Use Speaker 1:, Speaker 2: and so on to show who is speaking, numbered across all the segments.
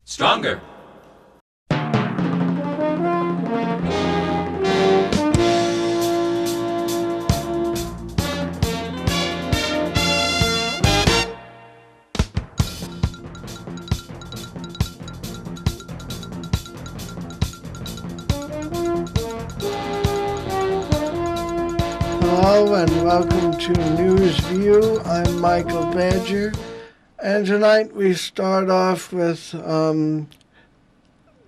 Speaker 1: Stronger.
Speaker 2: Hello and welcome to News View. I'm Michael Badger, and tonight we start off with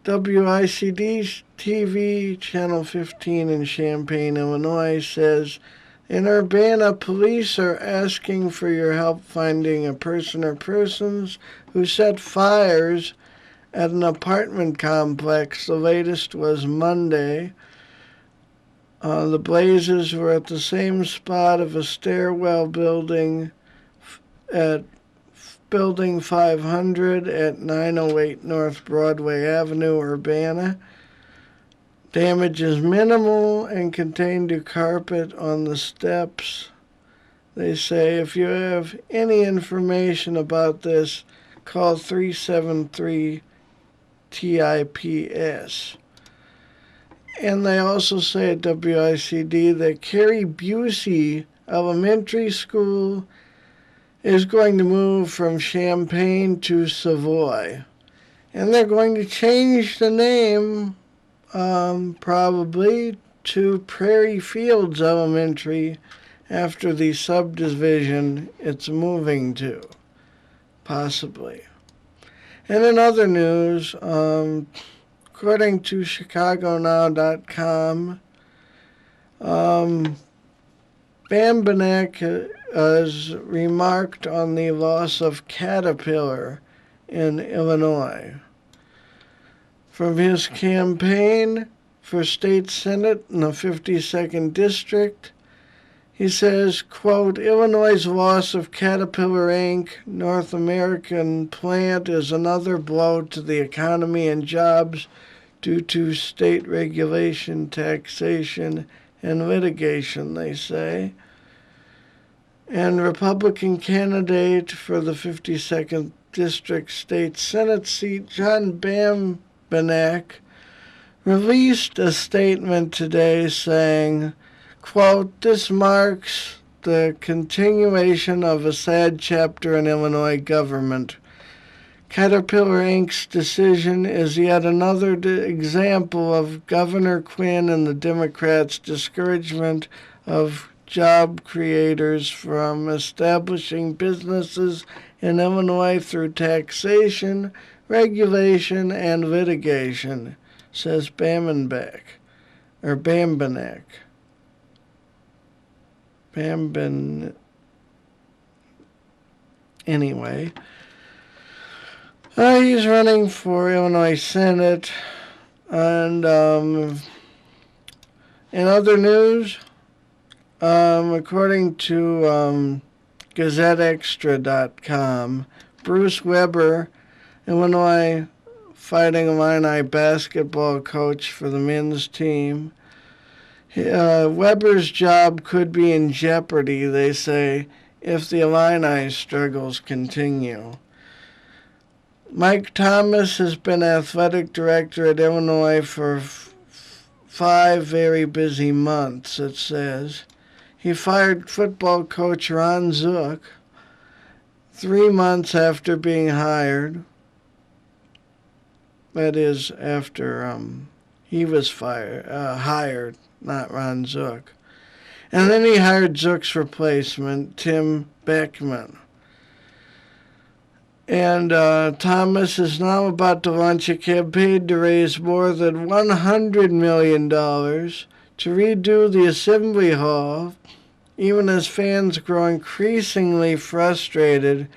Speaker 2: WICD TV, Channel 15 in Champaign, Illinois, says in Urbana, police are asking for your help finding a person or persons who set fires at an apartment complex. The latest was Monday. The blazes were at the same spot of a stairwell building at Building 500 at 908 North Broadway Avenue, Urbana. Damage is minimal and contained to carpet on the steps. They say if you have any information about this, call 373-TIPS. And they also say at WICD that Carrie Busey Elementary School is going to move from Champaign to Savoy. And they're going to change the name, probably, to Prairie Fields Elementary after the subdivision it's moving to, possibly. And in other news, according to ChicagoNow.com, Bambanek has remarked on the loss of Caterpillar in Illinois. From his campaign for state senate in the 52nd district, he says, quote, Illinois' loss of Caterpillar Inc., North American plant, is another blow to the economy and jobs due to state regulation, taxation, and litigation, they say. And Republican candidate for the 52nd District State Senate seat, John Bambanek, released a statement today saying, quote, this marks the continuation of a sad chapter in Illinois government. Caterpillar Inc.'s decision is yet another example of Governor Quinn and the Democrats' discouragement of job creators from establishing businesses in Illinois through taxation, regulation, and litigation, says Bambanek. Anyway. He's running for Illinois Senate. And in other news, according to GazetteExtra.com, Bruce Weber, Illinois Fighting Illini basketball coach for the men's team, Weber's job could be in jeopardy, they say, if the Illini struggles continue. Mike Thomas has been athletic director at Illinois for 5 very busy months, it says. He fired football coach Ron Zook 3 months after being hired. That is, after he was hired, not Ron Zook. And then he hired Zook's replacement, Tim Beckman. And Thomas is now about to launch a campaign to raise more than $100 million to redo the Assembly Hall, even as fans grow increasingly frustrated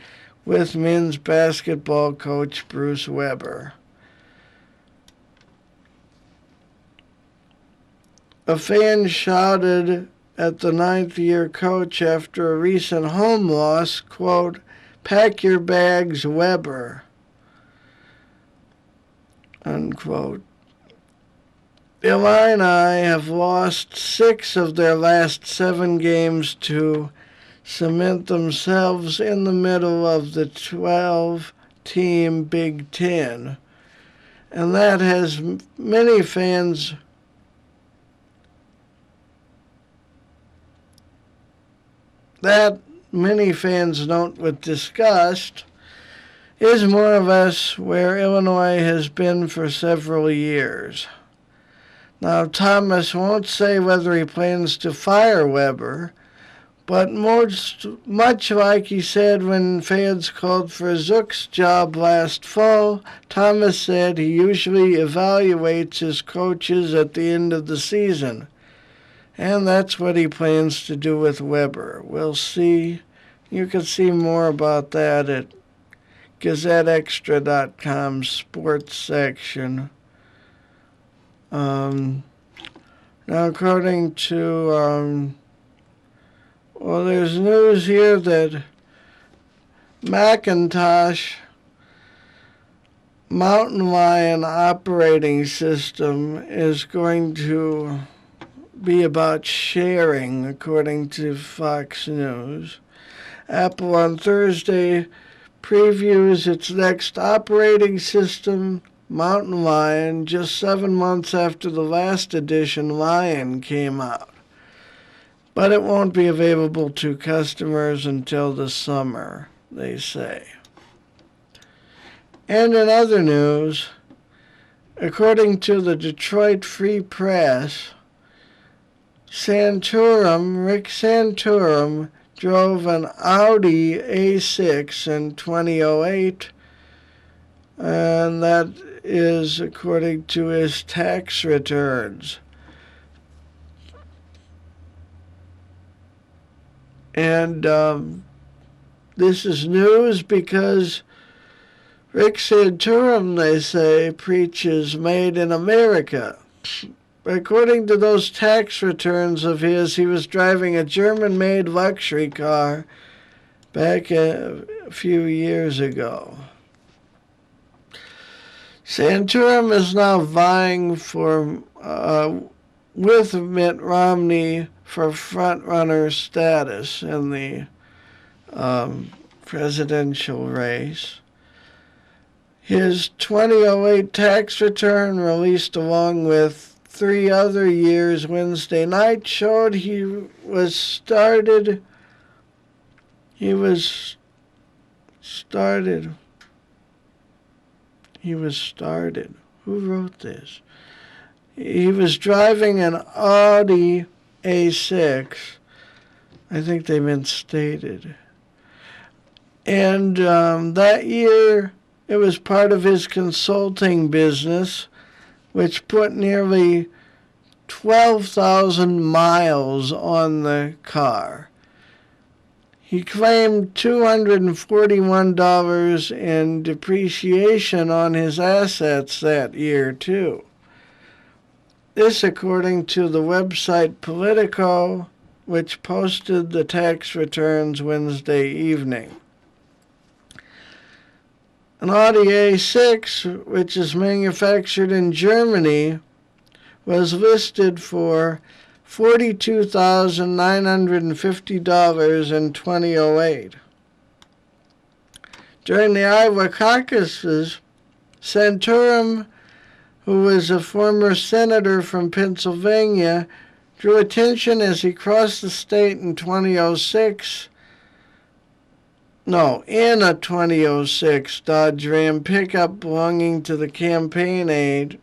Speaker 2: with men's basketball coach Bruce Weber. A fan shouted at the ninth-year coach after a recent home loss, quote, pack your bags, Weber, unquote. The Illini have lost 6 of their last 7 games to cement themselves in the middle of the 12-team Big Ten, and that has many fans note with disgust, is more or less where Illinois has been for several years. Now, Thomas won't say whether he plans to fire Weber, but much like he said when fans called for Zook's job last fall, Thomas said he usually evaluates his coaches at the end of the season. And that's what he plans to do with Weber. We'll see. You can see more about that at GazetteExtra.com's sports section. Now, according to, there's news here that Macintosh Mountain Lion operating system is going to be about sharing, according to Fox News. Apple on Thursday previews its next operating system, Mountain Lion, just 7 months after the last edition, Lion, came out. But it won't be available to customers until the summer, they say. And in other news, according to the Detroit Free Press, Rick Santorum, drove an Audi A6 in 2008, and that is according to his tax returns. And this is news because Rick Santorum, they say, preaches Made in America. According to those tax returns of his, he was driving a German-made luxury car back a few years ago. Santorum is now vying with Mitt Romney for front-runner status in the presidential race. His 2008 tax return, released along with 3 other years Wednesday night, showed he was started. Who wrote this? He was driving an Audi A6. I think they meant stated. And that year, it was part of his consulting business, which put nearly 12,000 miles on the car. He claimed $241 in depreciation on his assets that year, too. This according to the website Politico, which posted the tax returns Wednesday evening. An Audi A6, which is manufactured in Germany, was listed for $42,950 in 2008. During the Iowa caucuses, Santorum, who was a former senator from Pennsylvania, drew attention as he crossed the state in 2006. In a 2006 Dodge Ram pickup belonging to a campaign aide,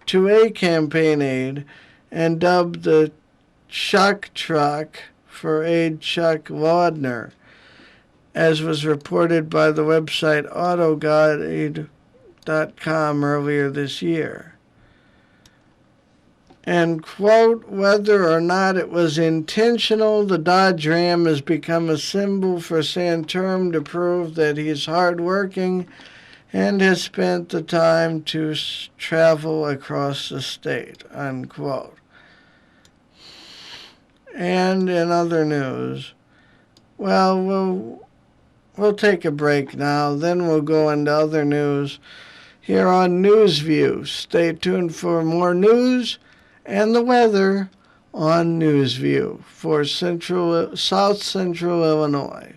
Speaker 2: and dubbed the Chuck Truck for aide Chuck Laudner, as was reported by the website AutoGuide.com earlier this year. And, quote, whether or not it was intentional, the Dodge Ram has become a symbol for Santorum to prove that he's hardworking and has spent the time to travel across the state, unquote. And in other news, we'll take a break now, then we'll go into other news here on NewsView. Stay tuned for more news and the weather on NewsView for South Central Illinois.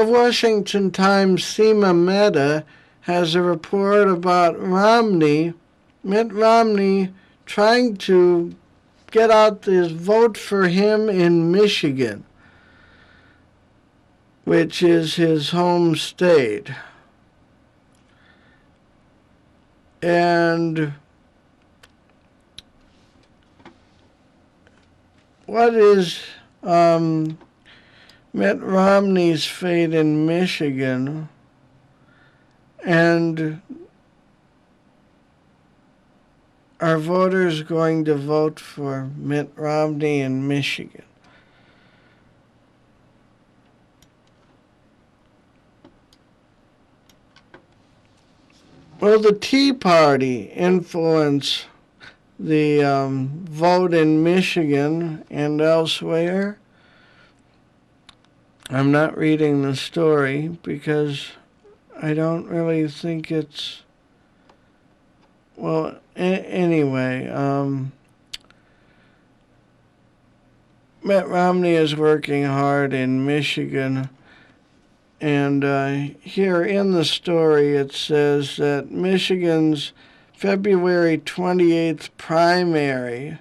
Speaker 2: The Washington Times' Seema Mehta has a report about Mitt Romney, trying to get out this vote for him in Michigan, which is his home state. And what is Mitt Romney's fate in Michigan? And are voters going to vote for Mitt Romney in Michigan? Will the Tea Party influence the vote in Michigan and elsewhere? I'm not reading the story because I don't really think it's... Well, anyway, Mitt Romney is working hard in Michigan, and here in the story it says that Michigan's February 28th primary,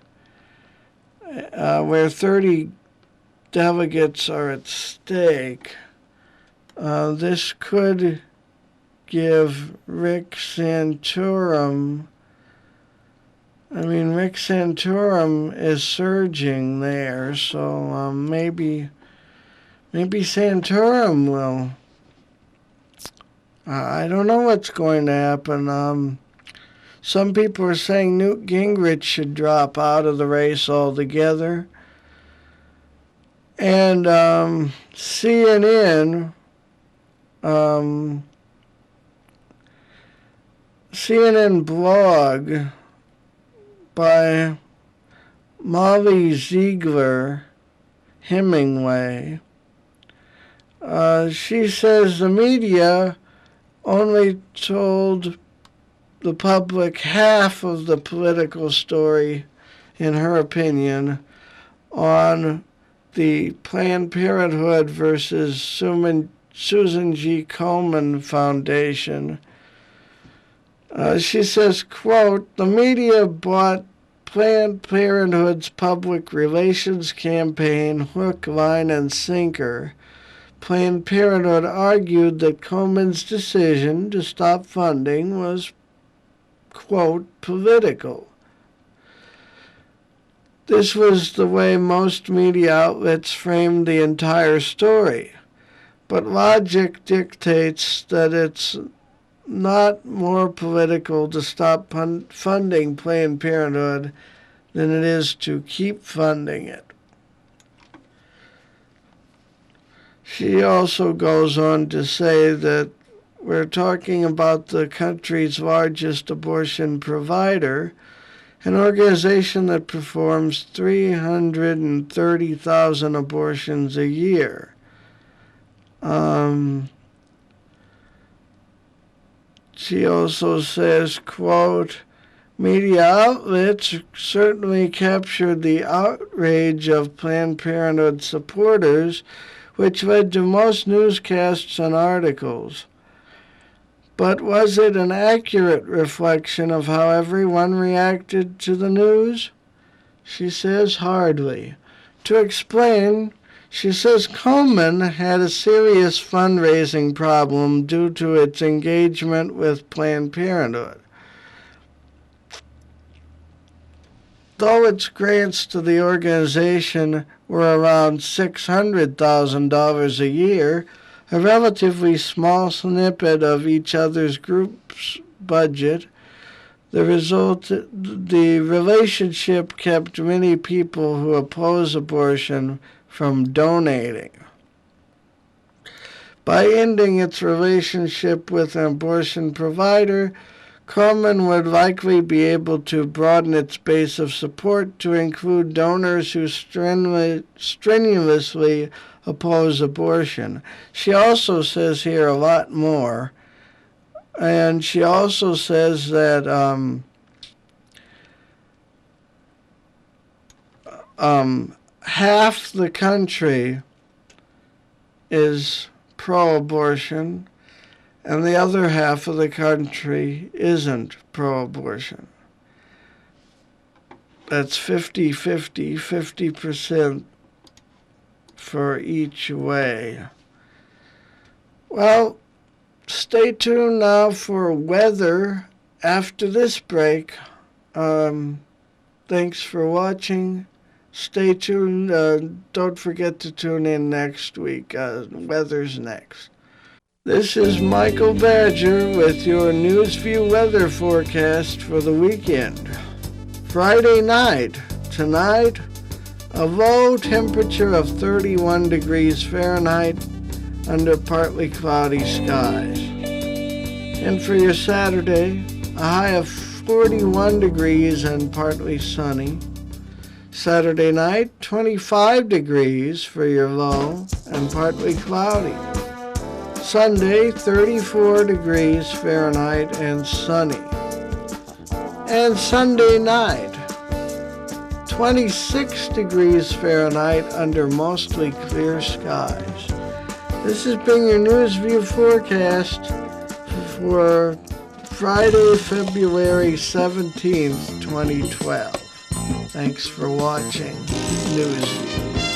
Speaker 2: where 30 delegates are at stake, this could give Rick Santorum... Rick Santorum is surging there, so maybe Santorum will. I don't know what's going to happen. Some people are saying Newt Gingrich should drop out of the race altogether. And CNN blog by Molly Ziegler Hemingway. She says the media only told the public half of the political story, in her opinion, on the Planned Parenthood versus Susan G. Komen Foundation. She says, quote, the media bought Planned Parenthood's public relations campaign hook, line, and sinker. Planned Parenthood argued that Komen's decision to stop funding was, quote, political. This was the way most media outlets framed the entire story. But logic dictates that it's not more political to stop funding Planned Parenthood than it is to keep funding it. She also goes on to say that we're talking about the country's largest abortion provider, an organization that performs 330,000 abortions a year. She also says, quote, media outlets certainly captured the outrage of Planned Parenthood supporters, which led to most newscasts and articles. But was it an accurate reflection of how everyone reacted to the news? She says hardly. To explain, she says Komen had a serious fundraising problem due to its engagement with Planned Parenthood. Though its grants to the organization were around $600,000 a year, a relatively small snippet of each other's group's budget, the relationship kept many people who oppose abortion from donating. By ending its relationship with an abortion provider, Komen would likely be able to broaden its base of support to include donors who strenuously oppose abortion. She also says here a lot more, and she also says that half the country is pro-abortion, and the other half of the country isn't pro-abortion. That's 50-50, 50% for each way. Well, stay tuned now for weather after this break. Thanks for watching. Stay tuned. Don't forget to tune in next week. Weather's next. This is Michael Badger with your Newsview weather forecast for the weekend. Friday night, tonight, a low temperature of 31 degrees Fahrenheit under partly cloudy skies. And for your Saturday, a high of 41 degrees and partly sunny. Saturday night, 25 degrees for your low and partly cloudy. Sunday, 34 degrees Fahrenheit and sunny. And Sunday night, 26 degrees Fahrenheit under mostly clear skies. This has been your Newsview forecast for Friday, February 17th, 2012. Thanks for watching Newsview.